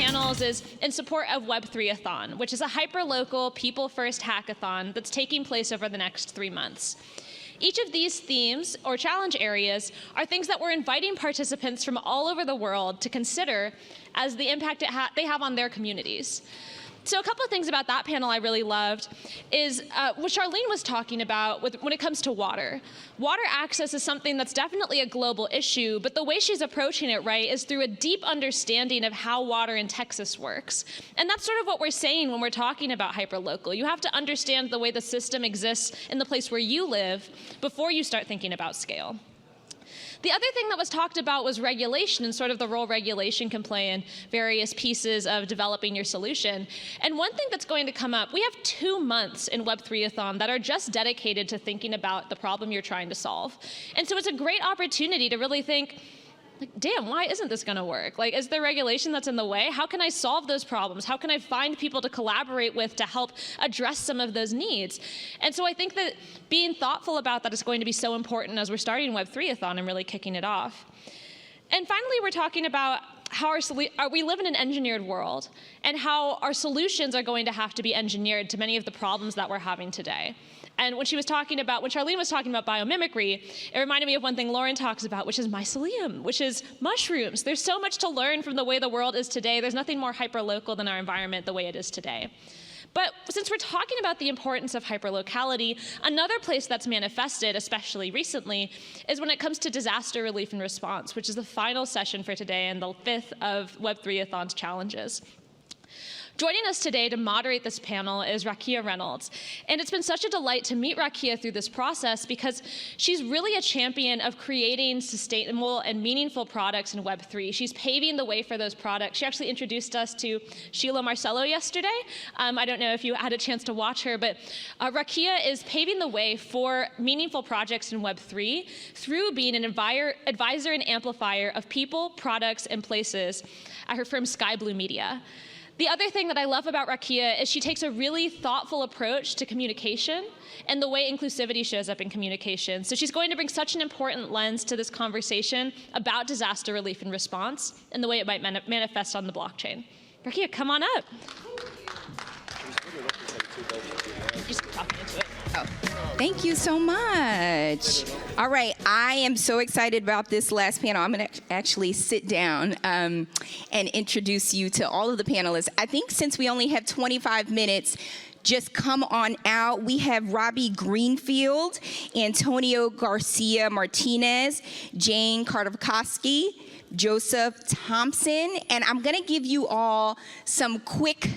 panels is in support of Web3athon, which is a hyperlocal, people-first hackathon that's taking place over the next 3 months. Each of these themes or challenge areas are things that we're inviting participants from all over the world to consider as the impact they have on their communities. So a couple of things about that panel I really loved is what Charlene was talking about when it comes to water. Water access is something that's definitely a global issue, but the way she's approaching it, right, is through a deep understanding of how water in Texas works. And that's sort of what we're saying when we're talking about hyperlocal. You have to understand the way the system exists in the place where you live before you start thinking about scale. The other thing that was talked about was regulation and sort of the role regulation can play in various pieces of developing your solution. And one thing that's going to come up, we have 2 months in Web3athon that are just dedicated to thinking about the problem you're trying to solve. And so it's a great opportunity to really think, like, damn, why isn't this going to work? Like, is there regulation that's in the way? How can I solve those problems? How can I find people to collaborate with to help address some of those needs? And so I think that being thoughtful about that is going to be so important as we're starting Web3athon and really kicking it off. And finally, we're talking about how we live in an engineered world and how our solutions are going to have to be engineered to many of the problems that we're having today. And when Charlene was talking about biomimicry, it reminded me of one thing Lauren talks about, which is mycelium, which is mushrooms. There's so much to learn from the way the world is today. There's nothing more hyperlocal than our environment the way it is today. But since we're talking about the importance of hyperlocality, another place that's manifested, especially recently, is when it comes to disaster relief and response, which is the final session for today and the 5th of Web3athon's challenges. Joining us today to moderate this panel is Rakia Reynolds. And it's been such a delight to meet Rakia through this process because she's really a champion of creating sustainable and meaningful products in Web3. She's paving the way for those products. She actually introduced us to Sheila Marcello yesterday. I don't know if you had a chance to watch her, but Rakia is paving the way for meaningful projects in Web3 through being an advisor and amplifier of people, products, and places at her firm Sky Blue Media. The other thing that I love about Rakia is she takes a really thoughtful approach to communication and the way inclusivity shows up in communication. So she's going to bring such an important lens to this conversation about disaster relief and response and the way it might manifest on the blockchain. Rakia, come on up. Just talking into it. Oh, thank you so much. All right, I am so excited about this last panel. I'm going to actually sit down and introduce you to all of the panelists. I think since we only have 25 minutes, just come on out. We have Robbie Greenfield, Antonio Garcia-Martinez, Jane Khodarkovsky, Joseph Thompson, and I'm going to give you all some quick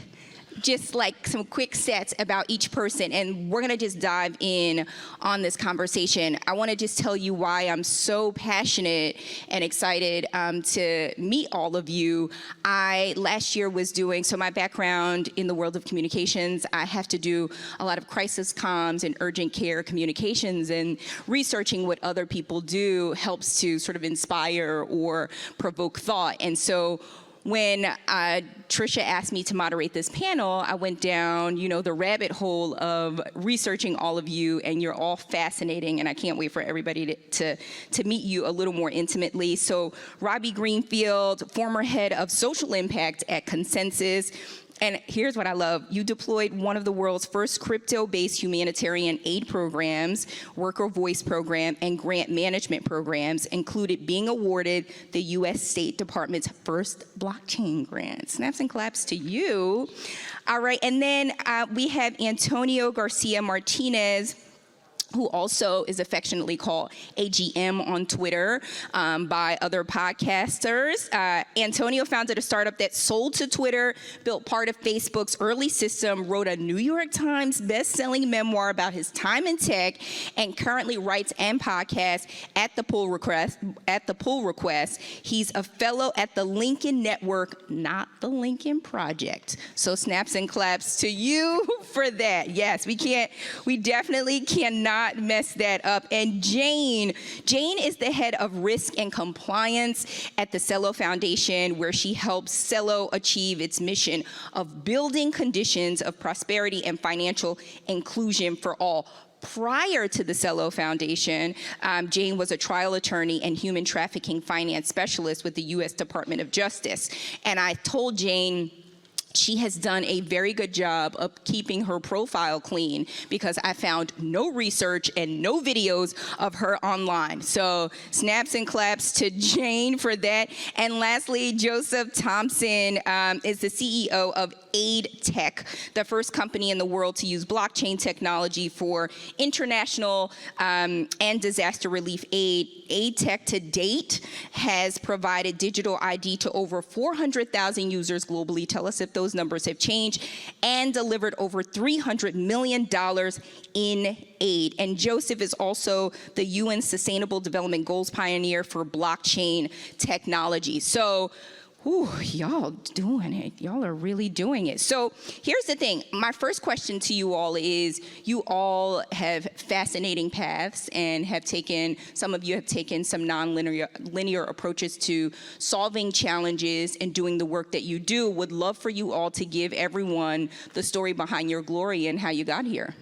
sets about each person, and we're gonna just dive in on this conversation. I wanna just tell you why I'm so passionate and excited to meet all of you. I last year was doing, so my background in the world of communications, I have to do a lot of crisis comms and urgent care communications, and researching what other people do helps to sort of inspire or provoke thought. And so when Trisha asked me to moderate this panel, I went down, the rabbit hole of researching all of you, and you're all fascinating, and I can't wait for everybody to meet you a little more intimately. So Robbie Greenfield, former head of social impact at Consensus. And here's what I love. You deployed one of the world's first crypto-based humanitarian aid programs, Worker Voice program, and grant management programs, included being awarded the U.S. State Department's first blockchain grant. Snaps and claps to you. All right, and then we have Antonio Garcia-Martinez, who also is affectionately called AGM on Twitter by other podcasters. Antonio founded a startup that sold to Twitter, built part of Facebook's early system, wrote a New York Times best-selling memoir about his time in tech, and currently writes and podcasts at the pull request. He's a fellow at the Lincoln Network, not the Lincoln Project. So snaps and claps to you for that. Yes, we definitely cannot mess that up. And Jane is the head of risk and compliance at the Celo Foundation, where she helps Celo achieve its mission of building conditions of prosperity and financial inclusion for all. Prior to the Celo Foundation, Jane was a trial attorney and human trafficking finance specialist with the U.S. Department of Justice. And I told Jane, she has done a very good job of keeping her profile clean because I found no research and no videos of her online. So snaps and claps to Jane for that. And lastly, Joseph Thompson is the CEO of AID Tech, the first company in the world to use blockchain technology for international and disaster relief aid. AID Tech to date has provided digital ID to over 400,000 users globally. Tell us if those numbers have changed, and delivered over $300 million in aid. And Joseph is also the UN Sustainable Development Goals pioneer for blockchain technology. So, whew, y'all doing it. Y'all are really doing it. So here's the thing. My first question to you all is, you all have fascinating paths and have taken, some of you have taken some linear approaches to solving challenges and doing the work that you do. Would love for you all to give everyone the story behind your glory and how you got here.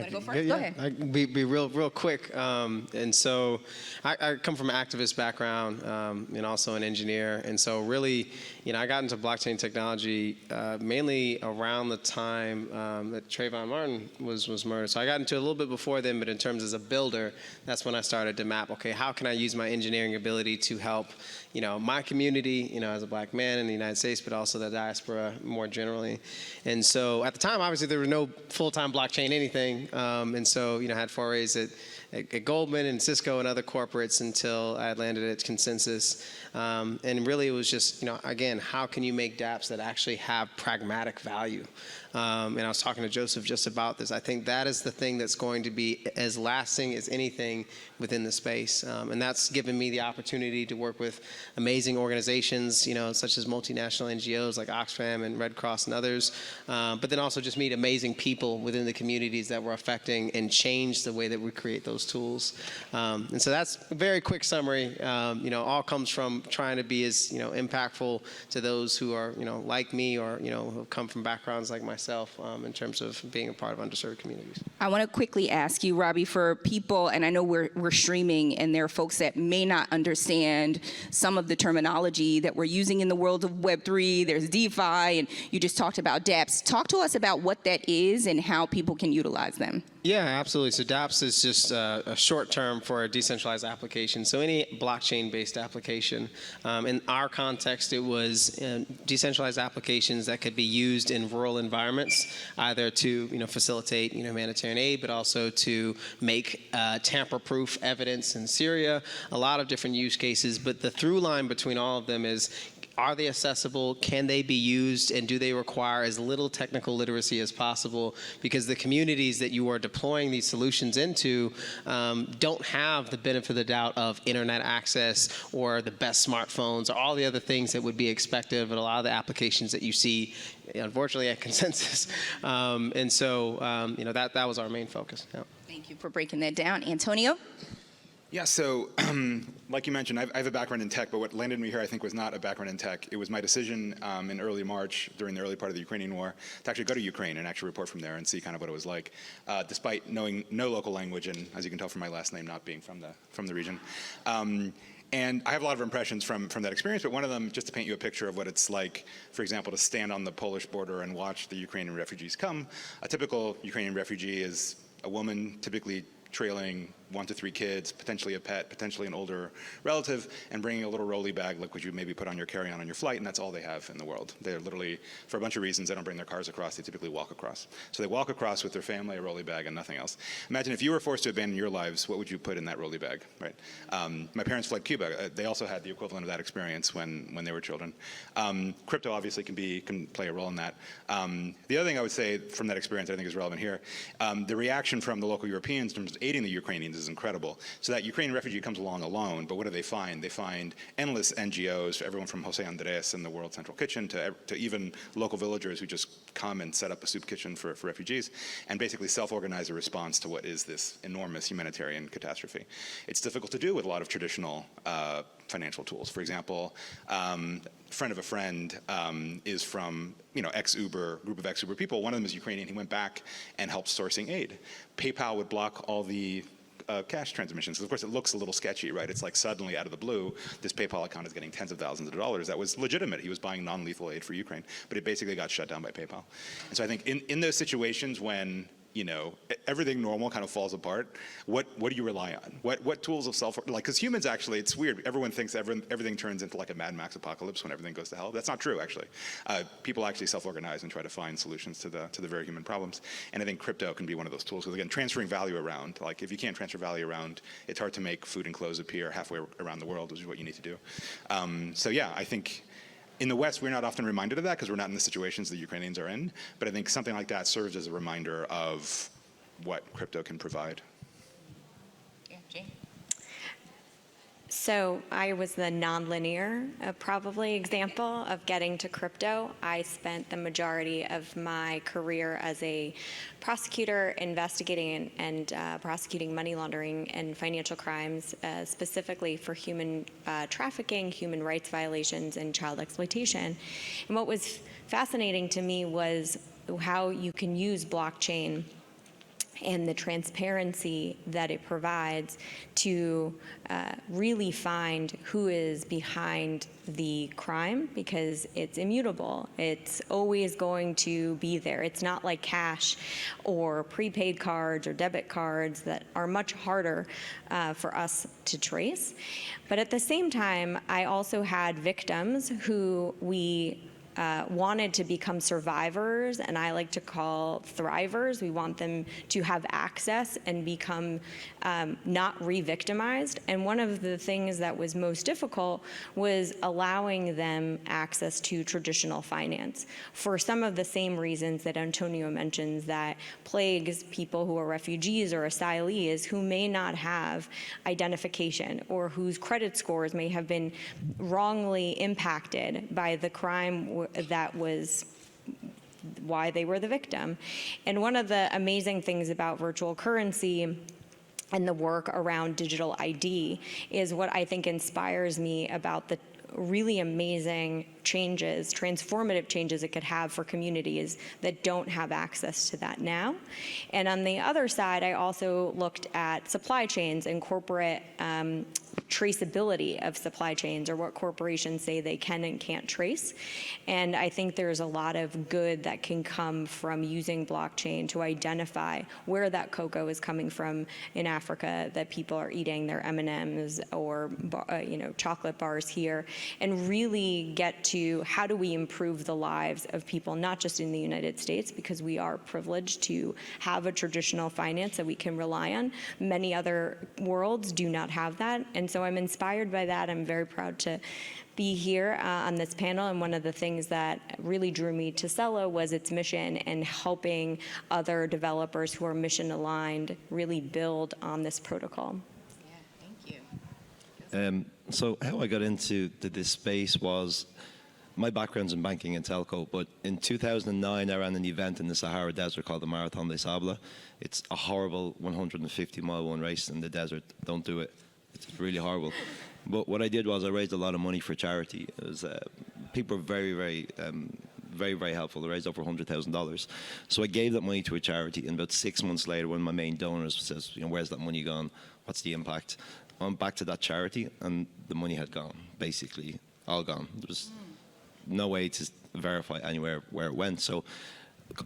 Go first? Go ahead. I can be real quick. And so I come from an activist background and also an engineer. And so really, I got into blockchain technology mainly around the time that Trayvon Martin was murdered. So I got into it a little bit before then, but in terms as a builder, that's when I started to map, okay, how can I use my engineering ability to help my community, as a black man in the United States, but also the diaspora more generally. And so at the time, obviously, there was no full-time blockchain anything. And so, I had forays at Goldman and Cisco and other corporates until I had landed at Consensus. And really, it was just, again, how can you make dApps that actually have pragmatic value? And I was talking to Joseph just about this. I think that is the thing that's going to be as lasting as anything within the space. And that's given me the opportunity to work with amazing organizations, such as multinational NGOs like Oxfam and Red Cross and others, but then also just meet amazing people within the communities that we're affecting and change the way that we create those tools. And so that's a very quick summary. All comes from trying to be as, impactful to those who are, like me or, who have come from backgrounds like myself in terms of being a part of underserved communities. I want to quickly ask you, Robbie, for people, and I know we're streaming, and there are folks that may not understand some of the terminology that we're using in the world of Web3. There's DeFi, and you just talked about dApps. Talk to us about what that is and how people can utilize them. Yeah, absolutely. So dApps is just a short term for a decentralized application. So any blockchain-based application. In our context, it was decentralized applications that could be used in rural environments, either to facilitate humanitarian aid, but also to make tamper-proof evidence in Syria. A lot of different use cases, but the through line between all of them is, are they accessible? Can they be used? And do they require as little technical literacy as possible? Because the communities that you are deploying these solutions into don't have the benefit of the doubt of internet access or the best smartphones or all the other things that would be expected of a lot of the applications that you see, unfortunately, at Consensus. And so, that was our main focus. Yeah. Thank you for breaking that down. Antonio? Yeah, so like you mentioned, I have a background in tech, but what landed me here, I think, was not a background in tech. It was my decision in early March, during the early part of the Ukrainian war, to actually go to Ukraine and actually report from there and see kind of what it was like, despite knowing no local language, and as you can tell from my last name, not being from the region. And I have a lot of impressions from that experience, but one of them, just to paint you a picture of what it's like, for example, to stand on the Polish border and watch the Ukrainian refugees come. A typical Ukrainian refugee is a woman, typically trailing 1 to 3 kids, potentially a pet, potentially an older relative, and bringing a little rolly bag like what you maybe put on your carry-on on your flight, and that's all they have in the world. They're literally, for a bunch of reasons, they don't bring their cars across, they typically walk across. So they walk across with their family, a rolly bag, and nothing else. Imagine if you were forced to abandon your lives, what would you put in that rolly bag, right? My parents fled Cuba. They also had the equivalent of that experience when they were children. Crypto obviously can play a role in that. The other thing I would say from that experience I think is relevant here, the reaction from the local Europeans in terms of aiding the Ukrainians is incredible. So that Ukrainian refugee comes along alone, but what do they find? They find endless NGOs, everyone from Jose Andres and the World Central Kitchen to even local villagers who just come and set up a soup kitchen for refugees and basically self-organize a response to what is this enormous humanitarian catastrophe. It's difficult to do with a lot of traditional financial tools. For example, friend of a friend is from, ex-Uber, group of ex-Uber people. One of them is Ukrainian. He went back and helped sourcing aid. PayPal would block all the cash transmissions. Of course, it looks a little sketchy, right? It's like suddenly out of the blue, this PayPal account is getting tens of thousands of dollars. That was legitimate. He was buying non-lethal aid for Ukraine, but it basically got shut down by PayPal. And so I think in those situations when everything normal kind of falls apart, what do you rely on? What tools of because humans actually, it's weird. Everyone thinks everything turns into like a Mad Max apocalypse when everything goes to hell. That's not true, actually. People actually self-organize and try to find solutions to the very human problems. And I think crypto can be one of those tools. Because again, transferring value around, like if you can't transfer value around, it's hard to make food and clothes appear halfway around the world, which is what you need to do. So yeah, I think in the West, we're not often reminded of that because we're not in the situations the Ukrainians are in. But I think something like that serves as a reminder of what crypto can provide. Yeah, Jane. So I was the nonlinear, probably example of getting to crypto. I spent the majority of my career as a prosecutor investigating and prosecuting money laundering and financial crimes, specifically for human trafficking, human rights violations, and child exploitation. And what was fascinating to me was how you can use blockchain and the transparency that it provides to really find who is behind the crime, because it's immutable. It's always going to be there. It's not like cash or prepaid cards or debit cards that are much harder for us to trace. But at the same time, I also had victims who we wanted to become survivors, and I like to call thrivers. We want them to have access and become not re-victimized. And one of the things that was most difficult was allowing them access to traditional finance for some of the same reasons that Antonio mentions, that plagues people who are refugees or asylees who may not have identification or whose credit scores may have been wrongly impacted by the crime that was why they were the victim. And one of the amazing things about virtual currency and the work around digital ID is what I think inspires me about the really amazing changes, transformative changes it could have for communities that don't have access to that now. And on the other side, I also looked at supply chains and corporate traceability of supply chains, or what corporations say they can and can't trace. And I think there's a lot of good that can come from using blockchain to identify where that cocoa is coming from in Africa that people are eating, their M&Ms or chocolate bars here, and really get to how do we improve the lives of people, not just in the United States, because we are privileged to have a traditional finance that we can rely on. Many other worlds do not have that. And so I'm inspired by that. I'm very proud to be here on this panel. And one of the things that really drew me to Celo was its mission and helping other developers who are mission aligned really build on this protocol. Yeah, thank you. So how I got into this space was, my background's in banking and telco, but in 2009 I ran an event in the Sahara Desert called the Marathon des Sables. It's a horrible 150-mile one race in the desert. Don't do it. It's really horrible. But what I did was I raised a lot of money for charity. It was, people were very, very helpful. They raised over $100,000. So I gave that money to a charity, and about 6 months later, when my main donor says, where's that money gone? What's the impact? I went back to that charity, and the money had gone, basically all gone. There was no way to verify anywhere where it went. So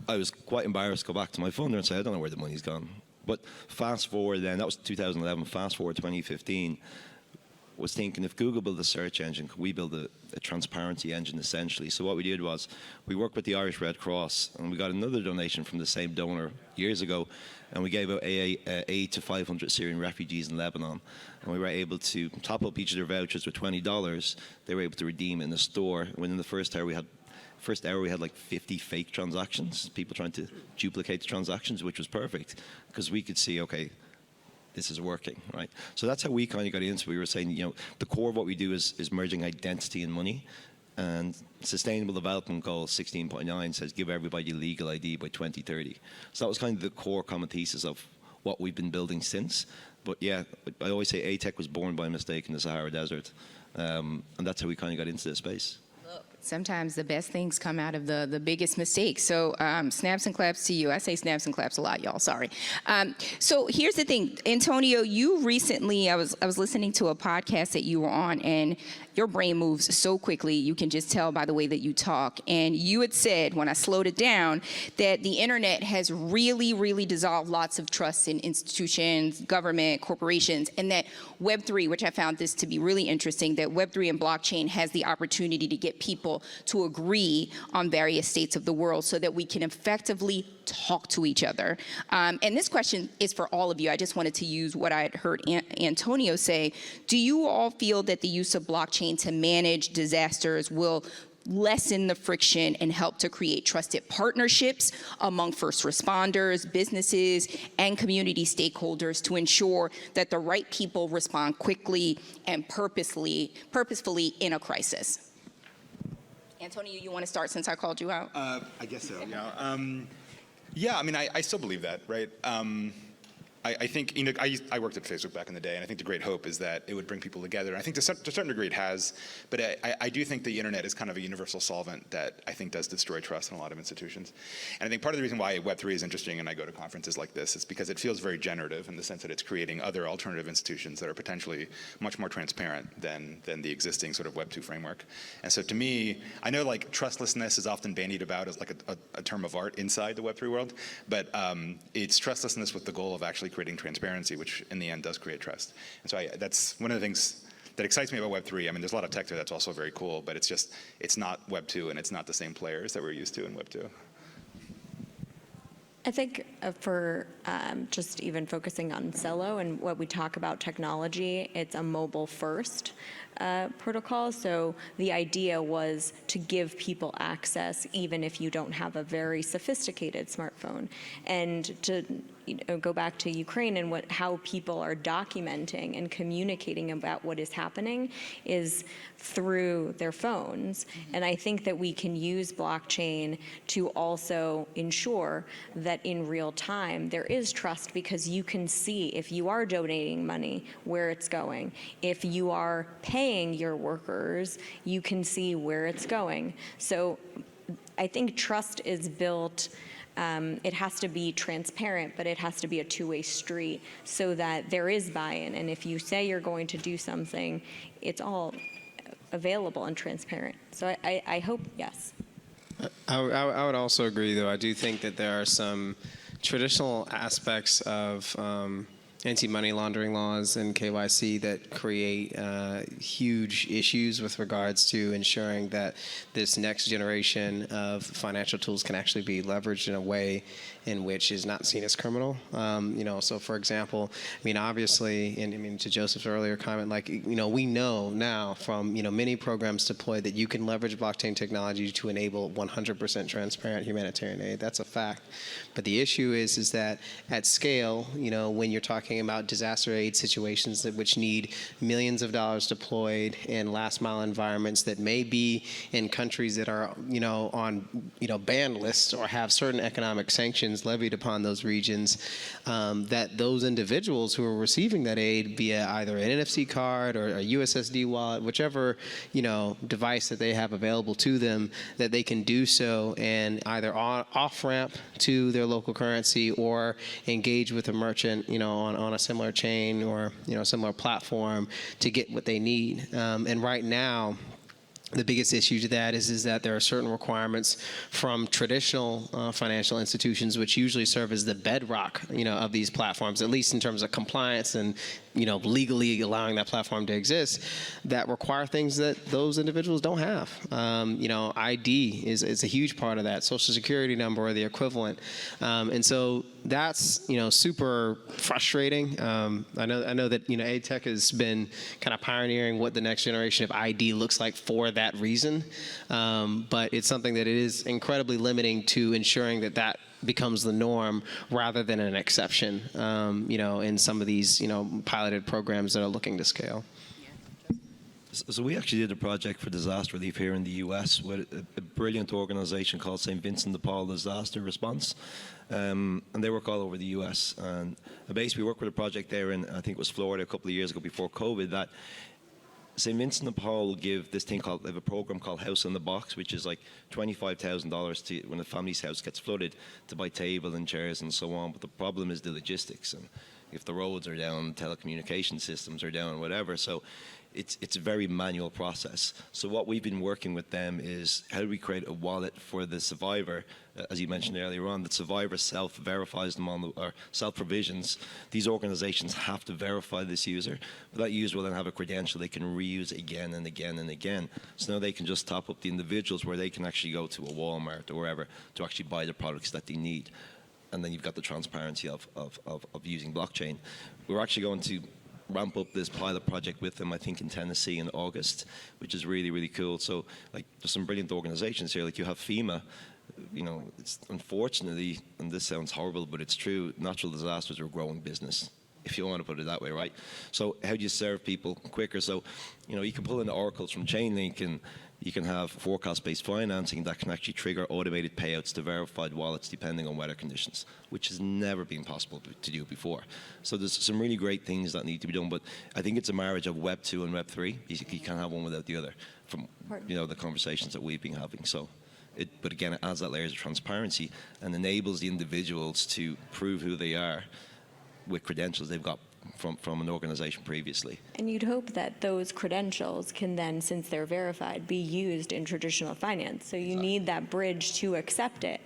I was quite embarrassed to go back to my funder and say, I don't know where the money's gone. But fast forward then, that was 2011, fast forward 2015, was thinking, if Google built a search engine, could we build a transparency engine essentially? So what we did was we worked with the Irish Red Cross, and we got another donation from the same donor years ago, and we gave out aid to 500 Syrian refugees in Lebanon. And we were able to top up each of their vouchers with $20. They were able to redeem it in the store. Within the first hour we had like 50 fake transactions, people trying to duplicate the transactions, which was perfect, because we could see, okay, this is working, right? So that's how we kind of got into it. We were saying, the core of what we do is merging identity and money. And Sustainable Development Goal 16.9 says give everybody legal ID by 2030. So that was kind of the core common thesis of what we've been building since. But yeah, I always say ATech was born by mistake in the Sahara Desert. And that's how we kind of got into this space. Sometimes the best things come out of the biggest mistakes. So snaps and claps to you. I say snaps and claps a lot, y'all. Sorry. So here's the thing, Antonio. You recently, I was listening to a podcast that you were on, and your brain moves so quickly. You can just tell by the way that you talk. And you had said, when I slowed it down, that the internet has really, really dissolved lots of trust in institutions, government, corporations, and that Web3, which I found this to be really interesting, that Web3 and blockchain has the opportunity to get people to agree on various states of the world so that we can effectively talk to each other. And this question is for all of you. I just wanted to use what I had heard Antonio say. Do you all feel that the use of blockchain to manage disasters will lessen the friction and help to create trusted partnerships among first responders, businesses, and community stakeholders to ensure that the right people respond quickly and purposefully in a crisis? Antonio, you want to start since I called you out? I guess so, yeah. Yeah, I mean, I still believe that, right? I think, I worked at Facebook back in the day, and I think the great hope is that it would bring people together. And I think to a certain degree it has, but I do think the internet is kind of a universal solvent that I think does destroy trust in a lot of institutions. And I think part of the reason why Web3 is interesting and I go to conferences like this is because it feels very generative in the sense that it's creating other alternative institutions that are potentially much more transparent than the existing sort of Web2 framework. And so to me, I know like trustlessness is often bandied about as like a term of art inside the Web3 world, but it's trustlessness with the goal of actually creating transparency, which in the end does create trust. And so that's one of the things that excites me about Web3. I mean, there's a lot of tech there that's also very cool, but it's not Web2 and it's not the same players that we're used to in Web2. I think for just even focusing on Celo and what we talk about technology, it's a mobile first protocol. So the idea was to give people access even if you don't have a very sophisticated smartphone. And to go back to Ukraine and how people are documenting and communicating about what is happening is through their phones. And I think that we can use blockchain to also ensure that in real time there is trust, because you can see if you are donating money, where it's going. If you are paying your workers, you can see where it's going. So I think trust is built. It has to be transparent, but it has to be a two-way street so that there is buy-in. And if you say you're going to do something, it's all available and transparent. So I hope, yes. I would also agree, though. I do think that there are some traditional aspects of anti-money laundering laws and KYC that create huge issues with regards to ensuring that this next generation of financial tools can actually be leveraged in a way in which is not seen as criminal. So for example, I mean, obviously, and I mean, to Joseph's earlier comment, like, we know now from, many programs deployed that you can leverage blockchain technology to enable 100% transparent humanitarian aid. That's a fact. But the issue is that at scale, when you're talking about disaster aid situations which need millions of dollars deployed in last mile environments that may be in countries that are, on, banned lists or have certain economic sanctions levied upon those regions, that those individuals who are receiving that aid via either an NFC card or a USSD wallet, whichever, device that they have available to them, that they can do so and either off-ramp to their local currency or engage with a merchant, on a similar chain or, similar platform to get what they need. And right now, the biggest issue to that is that there are certain requirements from traditional financial institutions, which usually serve as the bedrock, of these platforms, at least in terms of compliance and, legally allowing that platform to exist, that require things that those individuals don't have. ID is a huge part of that, Social Security number or the equivalent. And so that's, super frustrating. I know that, ATech has been kind of pioneering what the next generation of ID looks like for that reason. But it's something that it is incredibly limiting to ensuring that becomes the norm rather than an exception, in some of these, piloted programs that are looking to scale. So we actually did a project for disaster relief here in the US with a brilliant organization called St. Vincent de Paul Disaster Response. And they work all over the US. And basically we worked with a project there in, I think it was Florida a couple of years ago before COVID, that St. Vincent de Paul will give this thing called, they have a program called House in the Box, which is like $25,000 to, when a family's house gets flooded, to buy table and chairs and so on. But the problem is the logistics, and if the roads are down, telecommunication systems are down, whatever. So it's a very manual process. So what we've been working with them is how do we create a wallet for the survivor, as you mentioned earlier on, that survivor self-verifies them on or self-provisions. These organizations have to verify this user, but that user will then have a credential they can reuse again and again and again. So now they can just top up the individuals where they can actually go to a Walmart or wherever to actually buy the products that they need. And then you've got the transparency of using blockchain. We're actually going to ramp up this pilot project with them, I think, in Tennessee in August, which is really, really cool. So, like, there's some brilliant organizations here. Like, you have FEMA. It's unfortunately, and this sounds horrible, but it's true, natural disasters are a growing business, if you want to put it that way, right? So how do you serve people quicker? So, you can pull in the oracles from Chainlink, and you can have forecast-based financing that can actually trigger automated payouts to verified wallets depending on weather conditions, which has never been possible to do before. So there's some really great things that need to be done, but I think it's a marriage of Web 2 and Web 3. You can't have one without the other from, the conversations that we've been having. So, but again, it adds that layers of transparency and enables the individuals to prove who they are with credentials they've got from an organization previously. And you'd hope that those credentials can then, since they're verified, be used in traditional finance. So you need that bridge to accept it.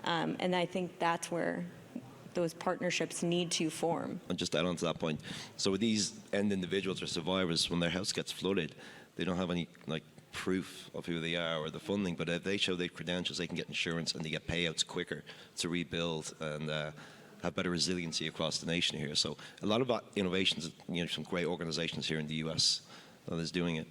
And I think that's where those partnerships need to form. And just add on to that point, so with these end individuals or survivors, when their house gets flooded, they don't have any proof of who they are or the funding, but if they show their credentials, they can get insurance and they get payouts quicker to rebuild and have better resiliency across the nation here. So a lot of innovations, some great organizations here in the US that is doing it.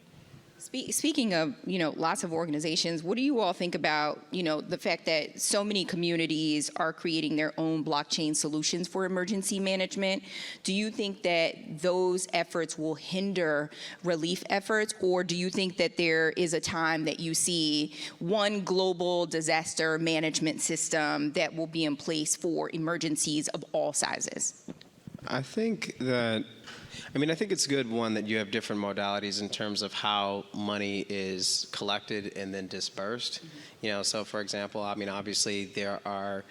Speaking of, lots of organizations, what do you all think about, the fact that so many communities are creating their own blockchain solutions for emergency management? Do you think that those efforts will hinder relief efforts, or do you think that there is a time that you see one global disaster management system that will be in place for emergencies of all sizes? I think it's good, one, that you have different modalities in terms of how money is collected and then dispersed. So for example, obviously there are,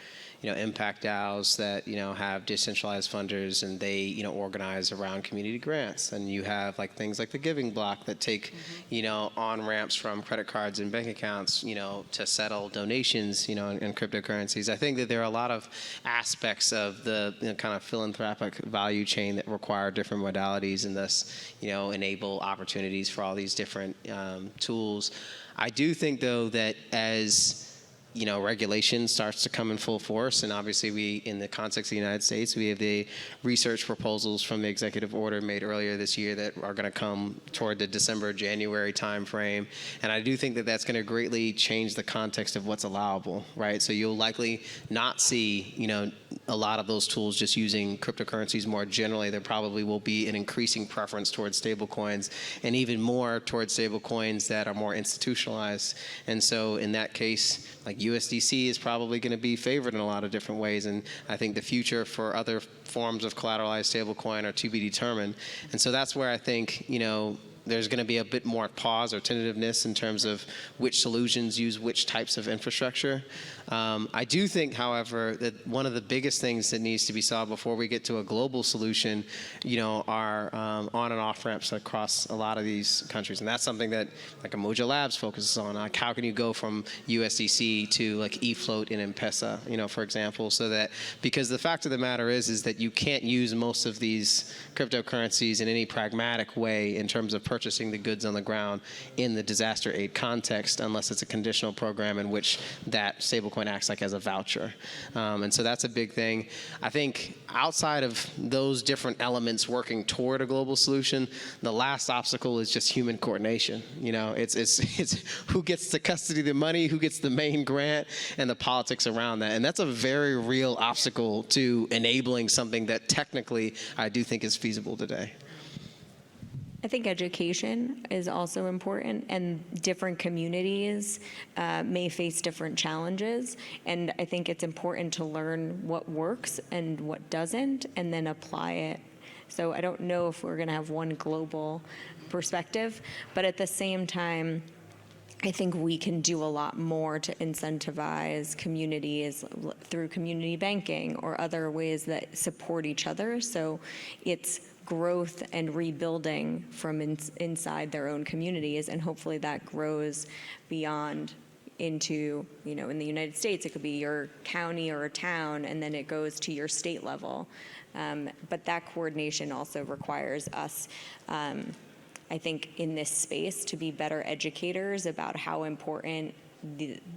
impact DAOs that, have decentralized funders, and they, organize around community grants. And you have things like the Giving Block that take, on-ramps from credit cards and bank accounts, to settle donations, in cryptocurrencies. I think that there are a lot of aspects of the kind of philanthropic value chain that require different modalities, and thus, enable opportunities for all these different tools. I do think, though, that as regulation starts to come in full force, and obviously we, in the context of the United States, we have the research proposals from the executive order made earlier this year that are going to come toward the December-January timeframe, and I do think that that's going to greatly change the context of what's allowable, right? So you'll likely not see, a lot of those tools just using cryptocurrencies more generally. There probably will be an increasing preference towards stablecoins, and even more towards stablecoins that are more institutionalized. And so in that case, USDC is probably going to be favored in a lot of different ways, and I think the future for other forms of collateralized stablecoin are to be determined. And so that's where I think, there's going to be a bit more pause or tentativeness in terms of which solutions use which types of infrastructure. I do think, however, that one of the biggest things that needs to be solved before we get to a global solution, are on and off ramps across a lot of these countries, and that's something that Umoja Labs focuses on. How can you go from USDC to eFloat and M-Pesa, for example, so that, because the fact of the matter is that you can't use most of these cryptocurrencies in any pragmatic way in terms of purchasing the goods on the ground in the disaster aid context unless it's a conditional program in which that stablecoin acts like as a voucher. And so that's a big thing. I think outside of those different elements working toward a global solution, the last obstacle is just human coordination. You know, it's who gets the custody of the money, who gets the main grant, and the politics around that. And that's a very real obstacle to enabling something that technically I do think is feasible today. I think education is also important, and different communities may face different challenges. And I think it's important to learn what works and what doesn't, and then apply it. So I don't know if we're going to have one global perspective, but at the same time, I think we can do a lot more to incentivize communities through community banking or other ways that support each other. So it's growth and rebuilding from inside their own communities, and hopefully that grows beyond into, you know, in the United States, it could be your county or a town, and then it goes to your state level. But that coordination also requires us, I think, in this space to be better educators about how important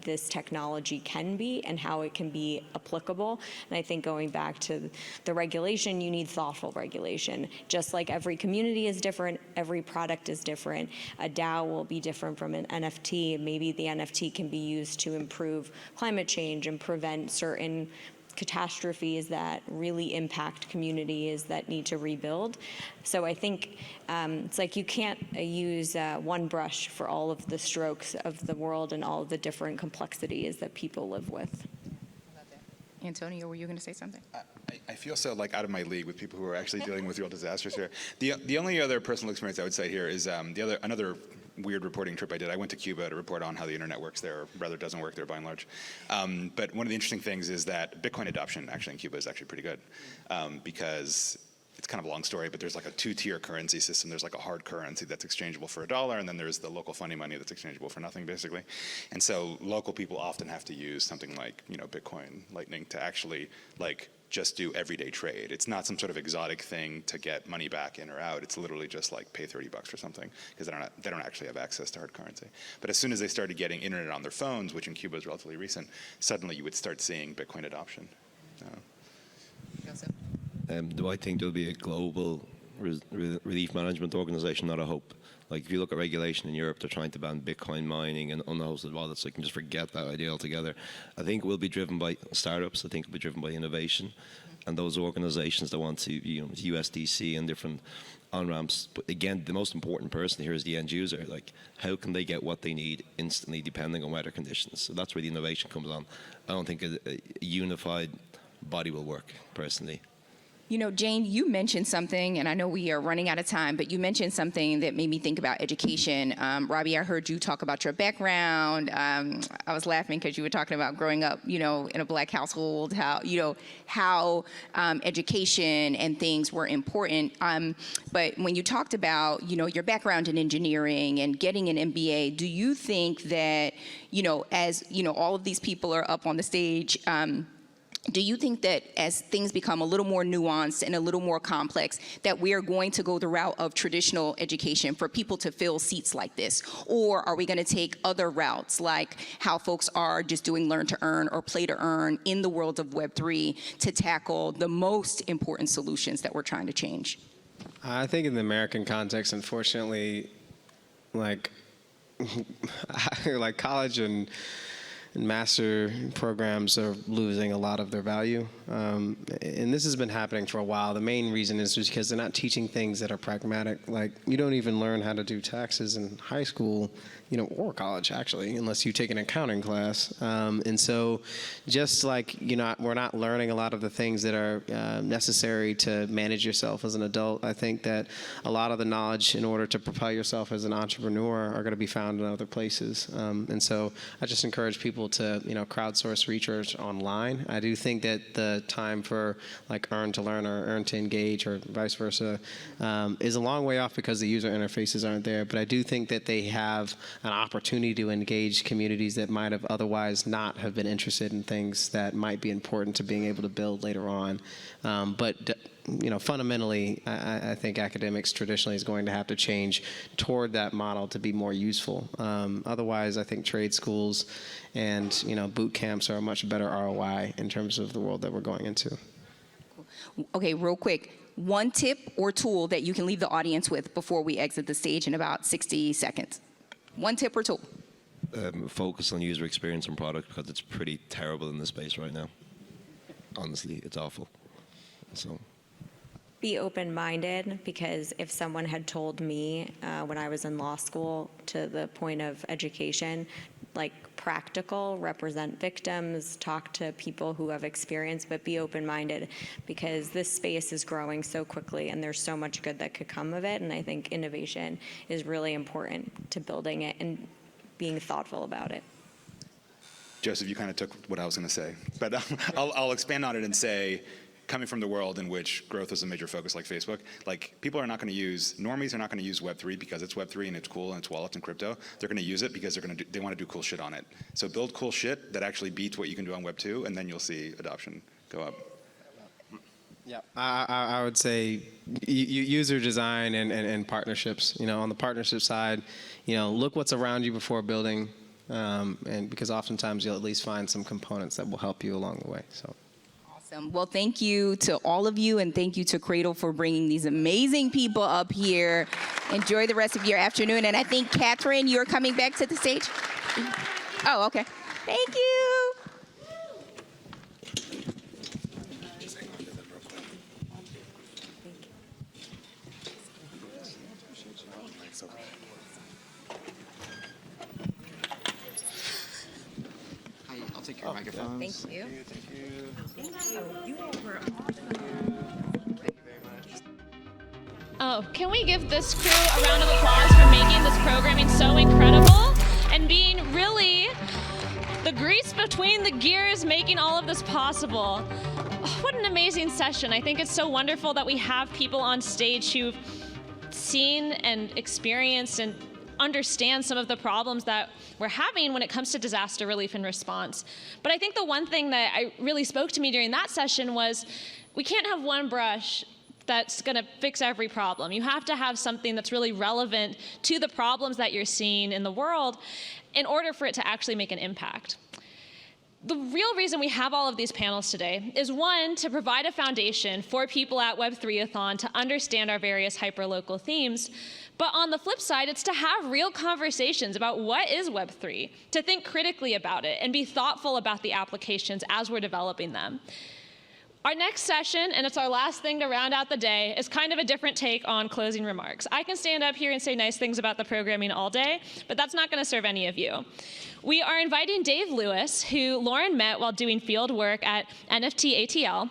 this technology can be and how it can be applicable. And I think going back to the regulation, you need thoughtful regulation. Just like every community is different, every product is different. A DAO will be different from an NFT. Maybe the NFT can be used to improve climate change and prevent certain catastrophes that really impact communities that need to rebuild. So I think it's like you can't use one brush for all of the strokes of the world and all of the different complexities that people live with. Antonio, were you going to say something? I feel so like out of my league with people who are actually dealing with real disasters here. The only other personal experience I would cite here is another weird reporting trip I did. I went to Cuba to report on how the internet works there, or rather doesn't work there by and large. But one of the interesting things is that Bitcoin adoption actually in Cuba is actually pretty good, because it's kind of a long story, but there's like a two-tier currency system. There's like a hard currency that's exchangeable for $1, and then there's the local funny money that's exchangeable for nothing, basically. And so local people often have to use something like, you know, Bitcoin Lightning to actually like just do everyday trade. It's not some sort of exotic thing to get money back in or out. It's literally just like pay $30 for something, because they don't actually have access to hard currency. But as soon as they started getting internet on their phones, which in Cuba is relatively recent, suddenly you would start seeing Bitcoin adoption. Do I think there'll be a global relief management organization? Not a hope. Like if you look at regulation in Europe, they're trying to ban Bitcoin mining and unhosted wallets. So you can just forget that idea altogether. I think it will be driven by startups. I think it will be driven by innovation, and those organizations that want to, you know, USDC and different on-ramps. But again, the most important person here is the end user. Like, how can they get what they need instantly, depending on weather conditions? So that's where the innovation comes on. I don't think a unified body will work, personally. You know, Jane, you mentioned something, and I know we are running out of time, but you mentioned something that made me think about education. Robbie, I heard you talk about your background. I was laughing because you were talking about growing up, you know, in a Black household, how education and things were important. But when you talked about, you know, your background in engineering and getting an MBA, do you think that, you know, as, you know, all of these people are up on the stage, do you think that as things become a little more nuanced and a little more complex, that we are going to go the route of traditional education for people to fill seats like this? Or are we going to take other routes, like how folks are just doing learn to earn or play to earn in the world of Web3 to tackle the most important solutions that we're trying to change? I think in the American context, unfortunately, like college and master programs are losing a lot of their value. And this has been happening for a while. The main reason is just because they're not teaching things that are pragmatic. Like, you don't even learn how to do taxes in high school, you know, or college, actually, unless you take an accounting class. And so just like, you know, we're not learning a lot of the things that are necessary to manage yourself as an adult. I think that a lot of the knowledge in order to propel yourself as an entrepreneur are going to be found in other places. And so I just encourage people to, you know, crowdsource research online. I do think that the time for like earn to learn or earn to engage or vice versa is a long way off because the user interfaces aren't there. But I do think that they have an opportunity to engage communities that might have otherwise not have been interested in things that might be important to being able to build later on. But fundamentally, I think academics traditionally is going to have to change toward that model to be more useful. Otherwise, I think trade schools and boot camps are a much better ROI in terms of the world that we're going into. Okay, real quick, one tip or tool that you can leave the audience with before we exit the stage in about 60 seconds. One tip or tool. Focus on user experience and product, because it's pretty terrible in this space right now. Honestly, it's awful. So. Be open-minded, because if someone had told me when I was in law school, to the point of education, like practical, represent victims, talk to people who have experience, but be open-minded, because this space is growing so quickly and there's so much good that could come of it. And I think innovation is really important to building it and being thoughtful about it. Joseph, you kind of took what I was going to say, but I'll expand on it and say, coming from the world in which growth is a major focus like Facebook, like people are not going to use, normies are not going to use Web3 because it's Web3 and it's cool and it's wallets and crypto. They're going to use it because they want to do cool shit on it. So build cool shit that actually beats what you can do on Web2, and then you'll see adoption go up. Yeah, I would say user design and partnerships. On the partnership side, look what's around you before building, and because oftentimes you'll at least find some components that will help you along the way. So. Awesome. Well, thank you to all of you, and thank you to CRADL for bringing these amazing people up here. Enjoy the rest of your afternoon. And I think, Catherine, you're coming back to the stage? Oh, okay. Thank you. I'll take your microphone. Thank you. Oh, can we give this crew a round of applause for making this programming so incredible and being really the grease between the gears, making all of this possible. Oh, what an amazing session. I think it's so wonderful that we have people on stage who've seen and experienced and understand some of the problems that we're having when it comes to disaster relief and response. But I think the one thing that really spoke to me during that session was we can't have one brush that's going to fix every problem. You have to have something that's really relevant to the problems that you're seeing in the world in order for it to actually make an impact. The real reason we have all of these panels today is, one, to provide a foundation for people at Web3athon to understand our various hyperlocal themes. But on the flip side, it's to have real conversations about what is Web3, to think critically about it and be thoughtful about the applications as we're developing them. Our next session, and it's our last thing to round out the day, is kind of a different take on closing remarks. I can stand up here and say nice things about the programming all day, but that's not going to serve any of you. We are inviting Dave Lewis, who Lauren met while doing field work at NFT ATL,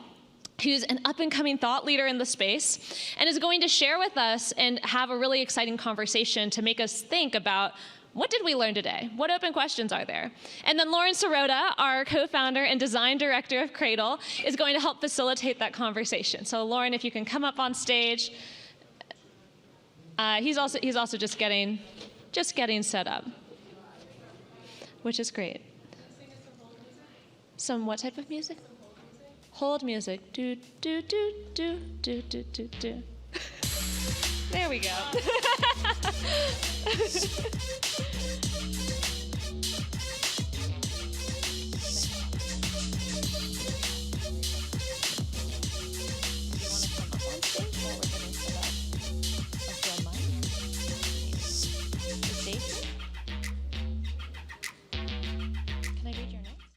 who's an up-and-coming thought leader in the space, and is going to share with us and have a really exciting conversation to make us think about what did we learn today? What open questions are there? And then Lauren Sirota, our co-founder and design director of CRADL, is going to help facilitate that conversation. So Lauren, if you can come up on stage. He's also just getting set up, which is great. Some what type of music? Hold music. Do, do, do, do, do, do, do, do. There we go.